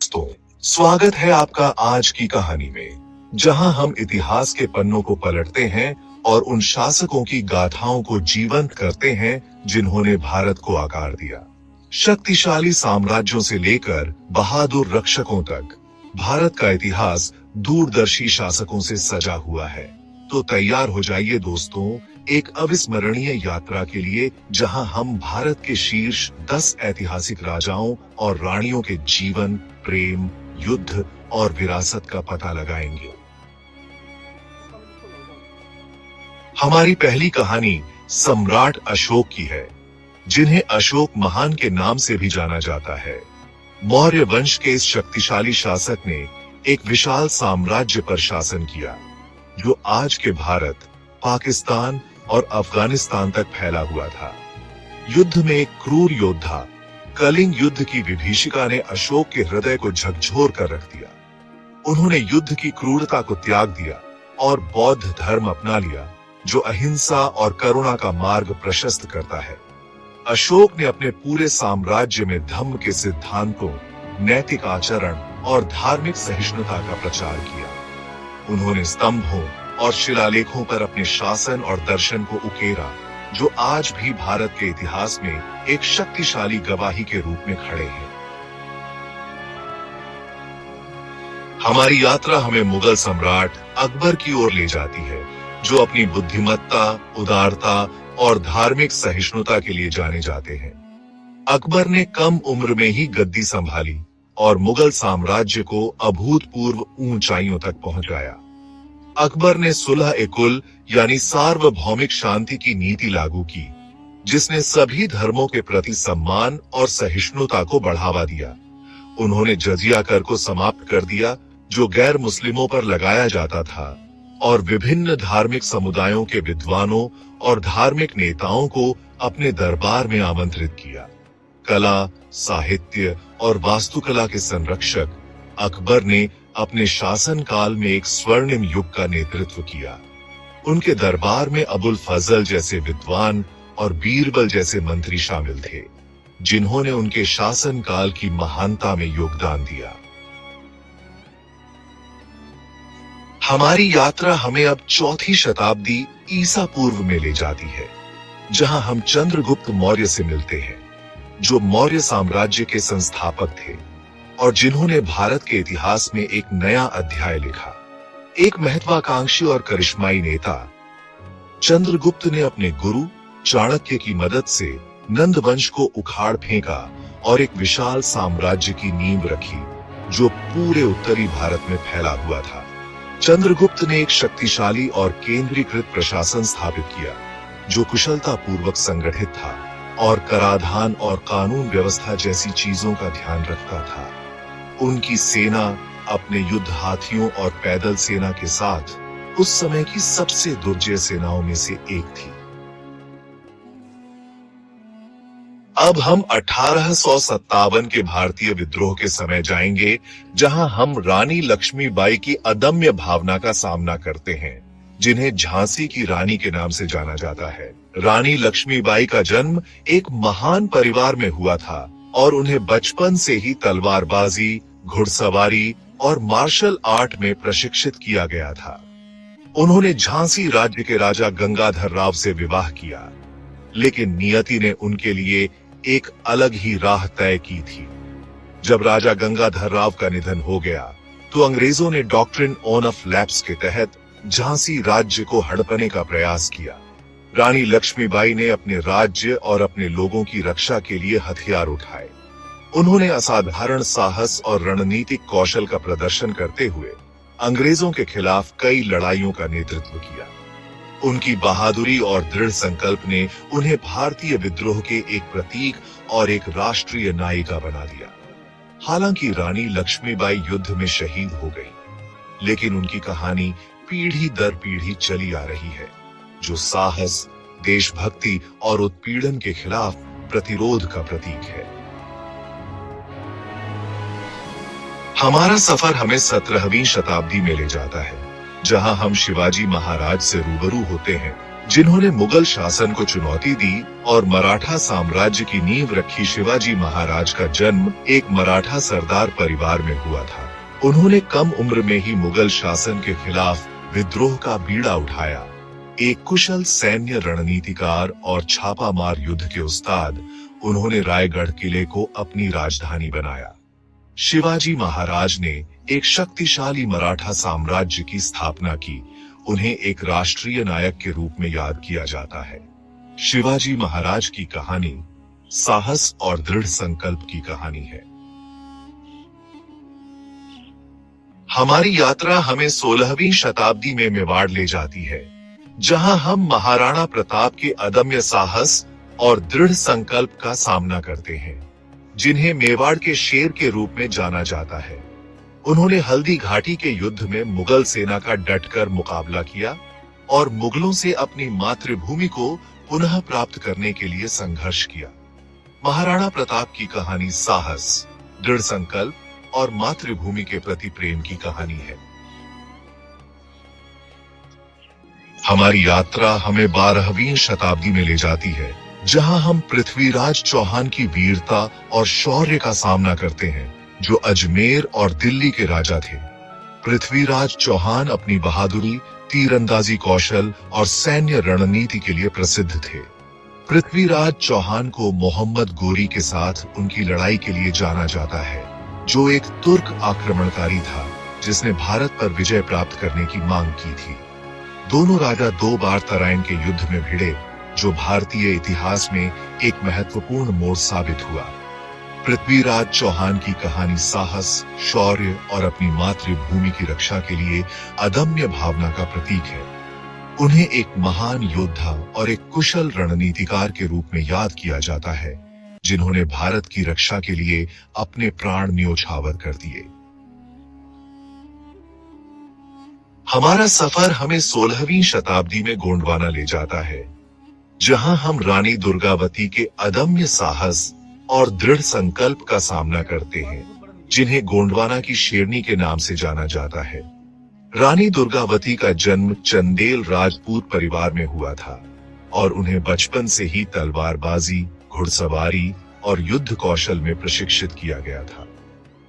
दोस्तों, स्वागत है आपका आज की कहानी में, जहां हम इतिहास के पन्नों को पलटते हैं और उन शासकों की गाथाओं को जीवंत करते हैं जिन्होंने भारत को आकार दिया। शक्तिशाली साम्राज्यों से लेकर बहादुर रक्षकों तक भारत का इतिहास दूरदर्शी शासकों से सजा हुआ है। तो तैयार हो जाइए दोस्तों, एक अविस्मरणीय यात्रा के लिए, जहां हम भारत के शीर्ष 10 ऐतिहासिक राजाओं और रानियों के जीवन, प्रेम, युद्ध और विरासत का पता लगाएंगे। हमारी पहली कहानी सम्राट अशोक की है, जिन्हें अशोक महान के नाम से भी जाना जाता है। मौर्य वंश के इस शक्तिशाली शासक ने एक विशाल साम्राज्य पर शासन किया, जो आज के भारत, पाकिस्तान और अफगानिस्तान तक फैला हुआ था। युद्ध में एक क्रूर योद्धा, कलिंग युद्ध की विभीषिका ने अशोक के हृदय को झकझोर कर रख दिया। उन्होंने युद्ध की क्रूरता को त्याग दिया और बौद्ध धर्म अपना लिया, जो अहिंसा और करुणा का मार्ग प्रशस्त करता है। अशोक ने अपने पूरे साम्राज्य में धम्म के सिद्धांतों, नैतिक आचरण और धार्मिक सहिष्णुता का प्रचार किया। उन्होंने स्तंभों और शिलालेखों पर अपने शासन और दर्शन को उकेरा, जो आज भी भारत के इतिहास में एक शक्तिशाली गवाही के रूप में खड़े हैं। हमारी यात्रा हमें मुगल सम्राट अकबर की ओर ले जाती है, जो अपनी बुद्धिमत्ता, उदारता और धार्मिक सहिष्णुता के लिए जाने जाते हैं। अकबर ने कम उम्र में ही गद्दी संभाली और मुगल साम्राज्य को अभूतपूर्व ऊंचाइयों तक पहुंचाया। अकबर ने सुलह-ए-कुल यानी सार्वभौमिक शांति की नीति लागू की, जिसने सभी धर्मों के प्रति सम्मान और सहिष्णुता को बढ़ावा दिया। उन्होंने जजिया कर को समाप्त कर दिया, जो गैर मुस्लिमों पर लगाया जाता था, और विभिन्न धार्मिक समुदायों के विद्वानों और धार्मिक नेताओं को अपने दरबार में आमंत्रित किया। कला, साहित्य और वास्तुकला के संरक्षक अकबर ने अपने शासन काल में एक स्वर्णिम युग का नेतृत्व किया। उनके दरबार में अबुल फजल जैसे विद्वान और बीरबल जैसे मंत्री शामिल थे, जिन्होंने उनके शासन काल की महानता में योगदान दिया। हमारी यात्रा हमें अब 4वीं शताब्दी ईसा पूर्व में ले जाती है, जहां हम चंद्रगुप्त मौर्य से मिलते हैं, जो मौर्य साम्राज्य के संस्थापक थे और जिन्होंने भारत के इतिहास में एक नया अध्याय लिखा। एक महत्वाकांक्षी और करिश्माई नेता, चंद्रगुप्त ने अपने गुरु चाणक्य की मदद से नंद वंश को उखाड़ फेंका और एक विशाल साम्राज्य की नींव रखी, जो पूरे उत्तरी भारत में फैला हुआ था। चंद्रगुप्त ने एक शक्तिशाली और केंद्रीकृत प्रशासन स्थापित किया, जो कुशलता पूर्वक संगठित था और कराधान और कानून व्यवस्था जैसी चीजों का ध्यान रखता था। उनकी सेना अपने युद्ध हाथियों और पैदल सेना के साथ उस समय की सबसे दुर्जय सेनाओं में से एक थी। अब हम 1857 के भारतीय विद्रोह के समय जाएंगे, जहां हम रानी लक्ष्मीबाई की अदम्य भावना का सामना करते हैं, जिन्हें झांसी की रानी के नाम से जाना जाता है। रानी लक्ष्मीबाई का जन्म एक महान परिवार में हुआ था और उन्हें बचपन से ही तलवारबाजी, घुड़सवारी और मार्शल आर्ट में प्रशिक्षित किया गया था। उन्होंने झांसी राज्य के राजा गंगाधर राव से विवाह किया, लेकिन नियति ने उनके लिए एक अलग ही राह तय की थी। जब राजा गंगाधर राव का निधन हो गया, तो अंग्रेजों ने डॉक्ट्रिन ऑफ लैप्स के तहत झांसी राज्य को हड़पने का प्रयास किया। रानी लक्ष्मीबाई ने अपने राज्य और अपने लोगों की रक्षा के लिए हथियार उठाए। उन्होंने असाधारण साहस और रणनीतिक कौशल का प्रदर्शन करते हुए अंग्रेजों के खिलाफ कई लड़ाइयों का नेतृत्व किया। उनकी बहादुरी और दृढ़ संकल्प ने उन्हें भारतीय विद्रोह के एक प्रतीक और एक राष्ट्रीय नायिका बना दिया। हालांकि रानी लक्ष्मीबाई युद्ध में शहीद हो गई, लेकिन उनकी कहानी पीढ़ी दर पीढ़ी चली आ रही है, जो साहस, देशभक्ति और उत्पीड़न के खिलाफ प्रतिरोध का प्रतीक है। हमारा सफर हमें 17वीं शताब्दी में ले जाता है, जहां हम शिवाजी महाराज से रूबरू होते हैं, जिन्होंने मुगल शासन को चुनौती दी और मराठा साम्राज्य की नींव रखी। शिवाजी महाराज का जन्म एक मराठा सरदार परिवार में हुआ था। उन्होंने कम उम्र में ही मुगल शासन के खिलाफ विद्रोह का बीड़ा उठाया। एक कुशल सैन्य रणनीतिकार और छापामार युद्ध के उस्ताद, उन्होंने रायगढ़ किले को अपनी राजधानी बनाया। शिवाजी महाराज ने एक शक्तिशाली मराठा साम्राज्य की स्थापना की। उन्हें एक राष्ट्रीय नायक के रूप में याद किया जाता है। शिवाजी महाराज की कहानी साहस और दृढ़ संकल्प की कहानी है। हमारी यात्रा हमें 16वीं शताब्दी में मेवाड़ ले जाती है, जहां हम महाराणा प्रताप के अदम्य साहस और दृढ़ संकल्प का सामना करते हैं, जिन्हें मेवाड़ के शेर के रूप में जाना जाता है। उन्होंने हल्दी घाटी के युद्ध में मुगल सेना का डटकर मुकाबला किया और मुगलों से अपनी मातृभूमि को पुनः प्राप्त करने के लिए संघर्ष किया। महाराणा प्रताप की कहानी साहस, दृढ़ संकल्प और मातृभूमि के प्रति प्रेम की कहानी है। हमारी यात्रा हमें 12वीं शताब्दी में ले जाती है, जहां हम पृथ्वीराज चौहान की वीरता और शौर्य का सामना करते हैं, जो अजमेर और दिल्ली के राजा थे। पृथ्वीराज चौहान अपनी बहादुरी, तीरंदाजी कौशल और सैन्य रणनीति के लिए प्रसिद्ध थे। पृथ्वीराज चौहान को मोहम्मद गोरी के साथ उनकी लड़ाई के लिए जाना जाता है, जो एक तुर्क आक्रमणकारी था जिसने भारत पर विजय प्राप्त करने की मांग की थी। दोनों राजा 2 बार तराइन के युद्ध में भिड़े, जो भारतीय इतिहास में एक महत्वपूर्ण मोड़ साबित हुआ। पृथ्वीराज चौहान की कहानी साहस, शौर्य और अपनी मातृभूमि की रक्षा के लिए अदम्य भावना का प्रतीक है। उन्हें एक महान योद्धा और एक कुशल रणनीतिकार के रूप में याद किया जाता है, जिन्होंने भारत की रक्षा के लिए अपने प्राण न्योछावर कर दिए। हमारा सफर हमें 16वीं शताब्दी में गोंडवाना ले जाता है, जहां हम रानी दुर्गावती के अदम्य साहस और दृढ़ संकल्प का सामना करते हैं, जिन्हें गोंडवाना की शेरनी के नाम से जाना जाता है। रानी दुर्गावती का जन्म चंदेल राजपूत परिवार में हुआ था और उन्हें बचपन से ही तलवारबाजी, घुड़सवारी और युद्ध कौशल में प्रशिक्षित किया गया था।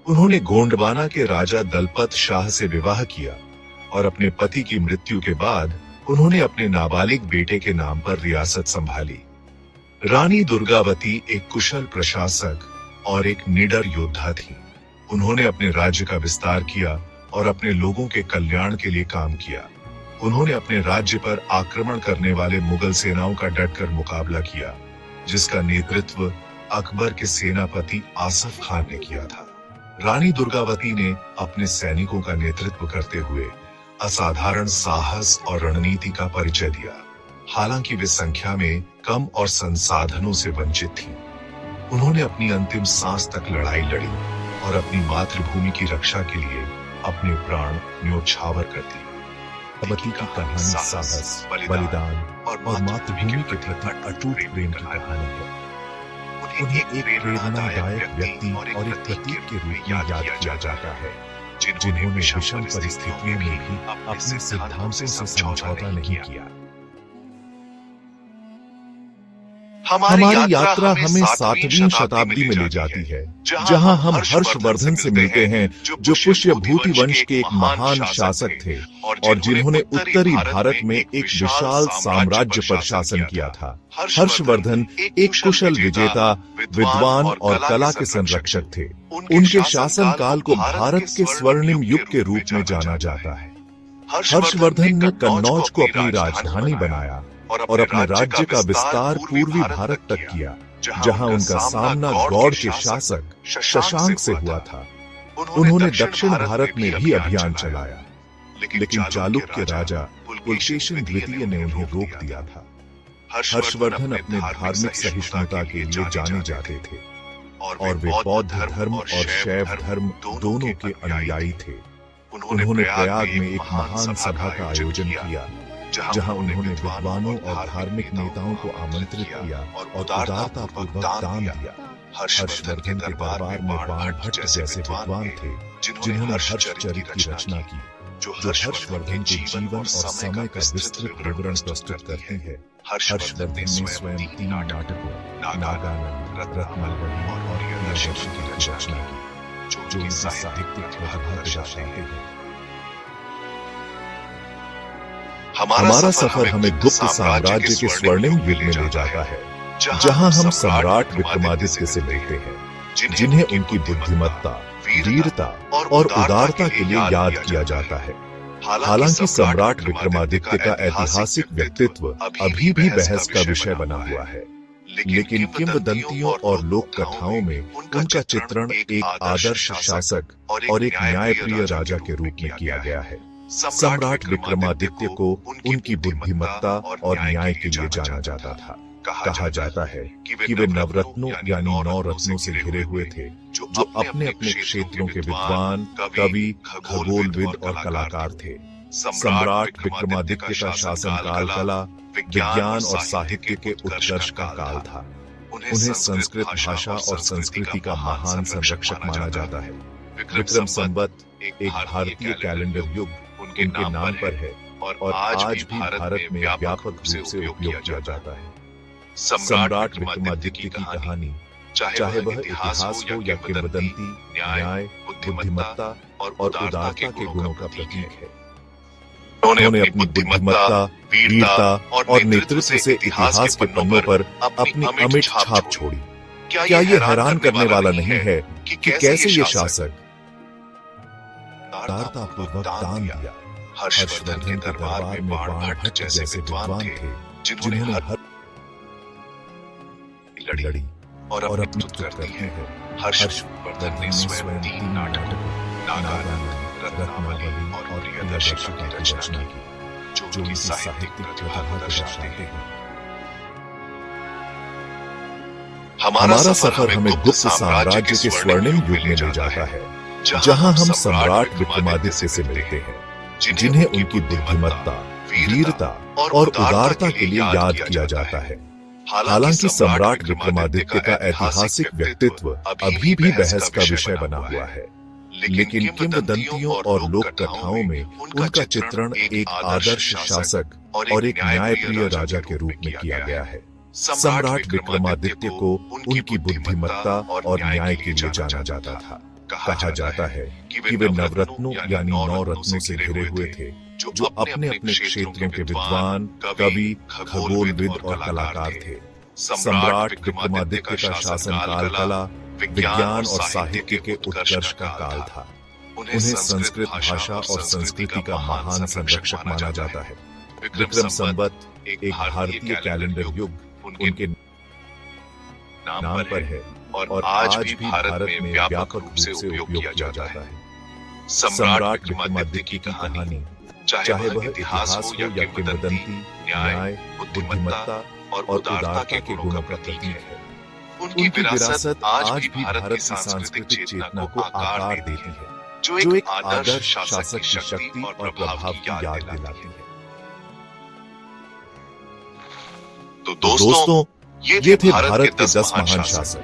उन्होंने गोंडवाना के राजा दलपत शाह से विवाह किया और अपने पति की मृत्यु के बाद उन्होंने अपने नाबालिग बेटे के नाम पर रियासत संभाली। रानी दुर्गावती एक कुशल प्रशासक और एक निडर योद्धा थी। उन्होंने अपने राज्य का विस्तार किया और अपने लोगों के कल्याण के लिए काम किया। उन्होंने अपने राज्य पर आक्रमण करने वाले मुगल सेनाओं का डटकर मुकाबला किया, जिसका नेतृत्व अकबर के सेनापति आसफ खान ने किया था। रानी दुर्गावती ने अपने सैनिकों का नेतृत्व करते हुए असाधारण साहस और रणनीति का परिचय दिया। हालांकि वे संख्या में कम और संसाधनों से वंचित थीं, उन्होंने अपनी अंतिम सांस तक लड़ाई लड़ी और अपनी मातृभूमि की रक्षा के लिए अपने प्राण न्योछावर कर दिए। दुर्गावती की कहानी साहस, बलिदान और मातृभूमि के प्रति अटूट प्रेम की कहानी है। उन्हें एक प्रेरणादायक व्यक्ति और एक प्रतीक के रूप में याद किया जाता है, जिन्होंने विषम परिस्थितियों में भी अपने सिद्धांतों से समझौता नहीं किया। हमारी यात्रा हमें 7वीं शताब्दी में ले जाती है, जहां हम हर्षवर्धन से मिलते हैं, जो पुष्यभूति वंश के एक महान शासक थे और जिन्होंने उत्तरी भारत में एक विशाल साम्राज्य पर शासन किया था। हर्षवर्धन एक कुशल विजेता, विद्वान और कला के संरक्षक थे। उनके शासनकाल को भारत के स्वर्णिम युग के रूप में जाना जाता है। हर्षवर्धन ने कन्नौज को अपनी राजधानी बनाया और अपने राज्य का विस्तार पूर्वी भारत तक किया, जहां उनका सामना गौड़ के शासक शशांक से हुआ था। उन्होंने दक्षिण भारत में भी अभियान चलाया, लेकिन चालुक्य राजा पुलकेशिन द्वितीय ने उन्हें रोक दिया था। हर्षवर्धन अपने धार्मिक सहिष्णुता के लिए जाने जाते थे और वे बौद्ध धर्म और शैव धर्म दोनों के अनुयायी थे। उन्होंने प्रयाग में एक महान सभा का आयोजन किया, जहां उन्होंने विद्वानों और धार्मिक नेताओं को आमंत्रित किया और उदारतापूर्वक दान दिया। हर्षवर्धन के दरबार में बाण भट्ट जैसे विद्वान थे, जिन्होंने हर्षचरित की रचना की जो हर्षवर्धन के जीवन और समय का विस्तृत विवरण प्रस्तुत करती है। हर्षवर्धन ने स्वयं 3 नाटकों नागानंद, रत्नावली और प्रियदर्शी की रचना की, जो उनकी साहित्यिक प्रतिभा को दर्शाते हैं। हमारा सफर हमें गुप्त साम्राज्य के स्वर्णिम युग में ले जाता है, जहां हम सम्राट विक्रमादित्य से मिलते हैं, जिन्हें उनकी बुद्धिमत्ता, वीरता और उदारता के लिए याद किया जाता है। हालांकि सम्राट विक्रमादित्य का ऐतिहासिक व्यक्तित्व अभी भी बहस का विषय बना हुआ है, लेकिन किंवदंतियों और लोक कथाओं में उनका चित्रण एक आदर्श शासक और एक न्यायप्रिय राजा के रूप में किया गया है। सम्राट विक्रमादित्य को उनकी बुद्धिमत्ता और न्याय के लिए जाना जाता था। कहा जाता है कि वे नवरत्नों यानी 9 रत्नों से घिरे हुए थे, जो अपने अपने क्षेत्रों के विद्वान, कवि, खगोलविद और कलाकार थे। सम्राट विक्रमादित्य का शासनकाल कला, विज्ञान और साहित्य के उत्कर्ष का काल था। उन्हें संस्कृत भाषा और संस्कृति का महान संरक्षक माना जाता है। विक्रम संवत एक भारतीय कैलेंडर युग उनके नाम पर है और आज भी भारत में व्यापक रूप से उपयोग किया जाता है। सम्राट विक्रमादित्य की कहानी, चाहे वह इतिहास हो या किंवदंती, न्याय, बुद्धिमत्ता और उदारता के गुणों का प्रतीक है। उन्होंने अपनी बुद्धिमत्ता, वीरता और नेतृत्व से इतिहास के पन्नों पर अपनी अमिट छाप छोड़ी। क्या ये हैरान करने वाला नहीं है कि कैसे ये शासक उदारतापूर्वक दान दिया। हर्षवर्धन के दरबार में बाणभट्ट जैसे विद्वान थे, जिन्होंने हर लड़ी और अपनी करती है। हर्षवर्धन ने स्वयं 3 नाटकों नागानंद, रत्नावली और प्रियदर्शी की रचना की, जो उनकी साहित्यिक प्रतिभा को दर्शाते हैं। हमारा सफर हमें गुप्त साम्राज्य के स्वर्णिम युग में ले जाता है, जहां हम सम्राट विक्रमादित्य से मिलते हैं, जिन्हें उनकी बुद्धिमत्ता, वीरता और उदारता के लिए याद किया जाता है। हालांकि सम्राट विक्रमादित्य का ऐतिहासिक व्यक्तित्व अभी भी बहस का विषय बना हुआ है, लेकिन किंवदंतियों और लोक कथाओं में उनका चित्रण एक आदर्श शासक और एक न्यायप्रिय राजा के रूप में किया गया है। सम्राट विक्रमादित्य को उनकी बुद्धिमत्ता और न्याय के लिए जाना जाता था। कहा जाता है कि वे नवरत्नों यानी 9 रत्नों से घिरे हुए थे, जो अपने अपने क्षेत्रों के विद्वान, कवि, खगोलविद और कलाकार थे। सम्राट विक्रमादित्य का शासनकाल कला, विज्ञान और साहित्य के उत्कर्ष का काल था। उन्हें संस्कृत भाषा और संस्कृति का महान संरक्षक माना जाता है। विक्रम संवत एक भारतीय कैलेंडर युग उनके नाम पर है और आज भी भारत में व्यापक रूप से उपयोग किया जाता है। सम्राट विक्रमादित्य की कहानी, चाहे वह इतिहास हो या किंवदंती, न्याय, बुद्धिमत्ता और उदारता के गुणों का प्रतीक है। उनकी विरासत आज भी भारत की सांस्कृतिक चेतना को आकार देती है, जो एक आदर्श शासक की शक्ति और प्रभाव की याद दिलाती है। तो दोस्तों, ये थे भारत के 10 महान शासक,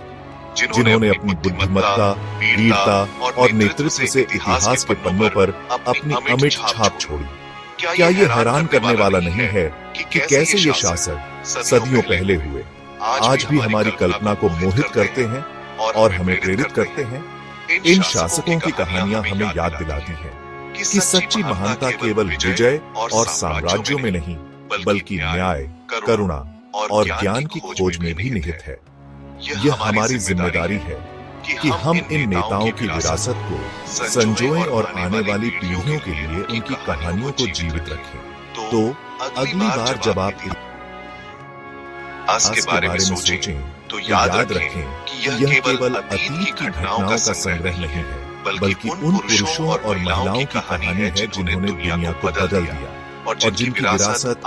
जिन्होंने अपनी बुद्धिमत्ता, वीरता और नेतृत्व से इतिहास के पन्नों पर अपनी अमिट छाप छोड़ी। क्या ये हैरान करने वाला नहीं है कि कैसे ये शासक सदियों पहले हुए आज भी हमारी कल्पना को मोहित करते हैं और हमें प्रेरित करते हैं। इन शासकों की कहानियां हमें याद दिलाती हैं कि सच्ची महानता केवल विजय और साम्राज्यों में नहीं, बल्कि न्याय, करुणा और ज्ञान की खोज में भी निहित है। यह हमारी जिम्मेदारी है कि हम इन नेताओं की विरासत को संजोएं और आने वाली पीढ़ियों के लिए उनकी कहानियों को जीवित रखें। तो अगली बार जब आप इतिहास के बारे में सोचें, तो याद रखें कि यह केवल अतीत की घटनाओं का संग्रह नहीं है, बल्कि उन पुरुषों और महिलाओं की कहानी है जिन्होंने दुनिया को बदल दिया और जिनकी विरासत